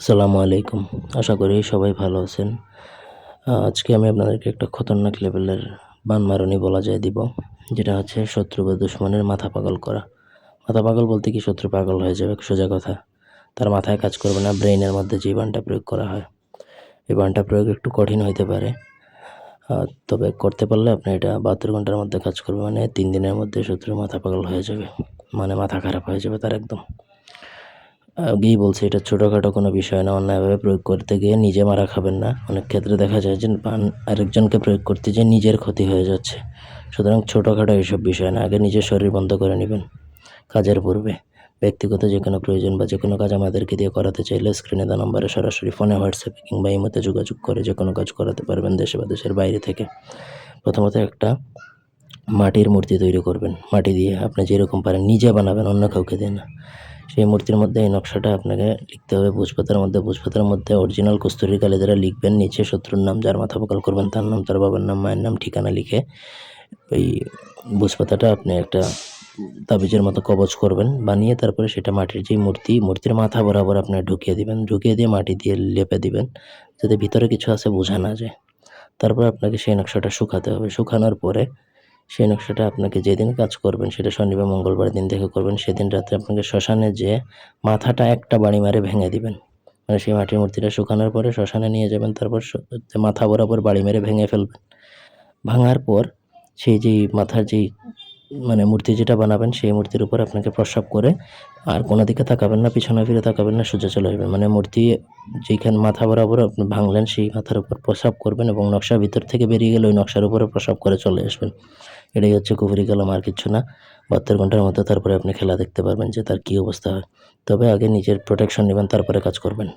আসসালামু আলাইকুম। আশা করি সবাই ভালো আছেন। আজকে আমি আপনাদেরকে একটা খতরনাক লেভেলের বানমারনি বলা যায় দিব। যেটা হচ্ছে শত্রু বা দুশমনের মাথা পাগল করা। মাথা পাগল বলতে কি শত্রু পাগল হয়ে যাবে সোজা কথা। তার মাথায় কাজ করবে না, ব্রেইনের মধ্যে যে বানটা প্রয়োগ করা হয়। এই বানটা প্রয়োগ একটু কঠিন হইতে পারে। তবে করতে পারলে আপনার এটা ৭২ ঘন্টার মধ্যে কাজ করবে। মানে ৩ দিনের মধ্যে শত্রুর মাথা পাগল হয়ে যাবে। মানে মাথা খারাপ হয়ে যাবে তার একদম। আগেই বলছি এটা ছোটোখাটো কোনো বিষয় না। অন্যায়ভাবে প্রয়োগ করতে গিয়ে নিজে মারা খাবেন না। অনেক ক্ষেত্রে দেখা যায় যে আরেকজনকে প্রয়োগ করতে যেয়ে নিজের ক্ষতি হয়ে যাচ্ছে। সুতরাং ছোটোখাটো এইসব বিষয় না। আগে নিজের শরীর বন্ধ করে নেবেন কাজের পূর্বে। ব্যক্তিগত যে কোনো প্রয়োজন বা যে কোনো কাজ আমাদেরকে দিয়ে করাতে চাইলে স্ক্রিনে দেওয়া নম্বরে সরাসরি ফোনে, হোয়াটসঅ্যাপে কিংবা ইমোতে যোগাযোগ করে যে কোনো কাজ করাতে পারবেন দেশে বা দেশের বাইরে থেকে। প্রথমত একটা মাটির মূর্তি তৈরি করবেন। মাটি দিয়ে আপনি যেরকম পারেন নিজে বানাবেন, অন্য কাউকে দিয়ে না। সেই মূর্তির মধ্যে এই নকশাটা আপনাকে লিখতে হবে ভোজপাতার মধ্যে অরিজিনাল কস্তুরী কালি দ্বারা লিখবেন নিচে শত্রুর নাম, যার মাথা পাগল করবেন তার নাম, তার বাবার নাম, মায়ের নাম, ঠিকানা লিখে ওই ভোজপাতাটা আপনি একটা তাবিজের মতো কবজ করবেন, বানিয়ে তারপরে সেটা মাটির যেই মূর্তির মাথা বরাবর আপনি ঢুকিয়ে দিবেন। ঢুকিয়ে দিয়ে মাটি দিয়ে লেপে দিবেন যাতে ভিতরে কিছু আছে বোঝা না যায়। তারপর আপনাকে সেই নকশাটা শুকাতে হবে। শুকানোর পরে সেই নকশাটা আপনাকে যেদিন কাজ করবেন সেটা শনিবার মঙ্গলবার দিন দেখে করবেন। সেদিন রাত্রে আপনাকে শ্মশানে যেয়ে মাথাটা একটা বাড়ি মারে ভেঙে দিবেন। মানে সেই মাটির মূর্তিটা শুকানোর পরে শ্মশানে নিয়ে যাবেন, তারপর মাথা বরাবর বাড়ি মেরে ভেঙে ফেলবেন। ভাঙার পর সেই যেই মাথার যেই মানে মূর্তি যেটা বানাবেন সেই মূর্তির উপর আপনাকে প্রস্রাব করে আর কোনো দিকে তাকাবেন না, পিছনে ফিরে তাকাবেন না, সোজা চলে আসবেন। মানে মূর্তি যেখানে মাথা বরাবর আপনি ভাঙলেন সেই মাথার উপর প্রস্রাব করবেন এবং নকশা ভিতর থেকে বেরিয়ে গেলে ওই নকশার উপরে প্রস্রাব করে চলে আসবেন। এটাই হচ্ছে কুফরি কালাম, আর কিচ্ছু না। ৭২ ঘন্টার মধ্যে তারপরে আপনি খেলা দেখতে পারবেন যে তার কী অবস্থা হয়। তবে আগে নিজের প্রোটেকশন নেবেন, তারপরে কাজ করবেন।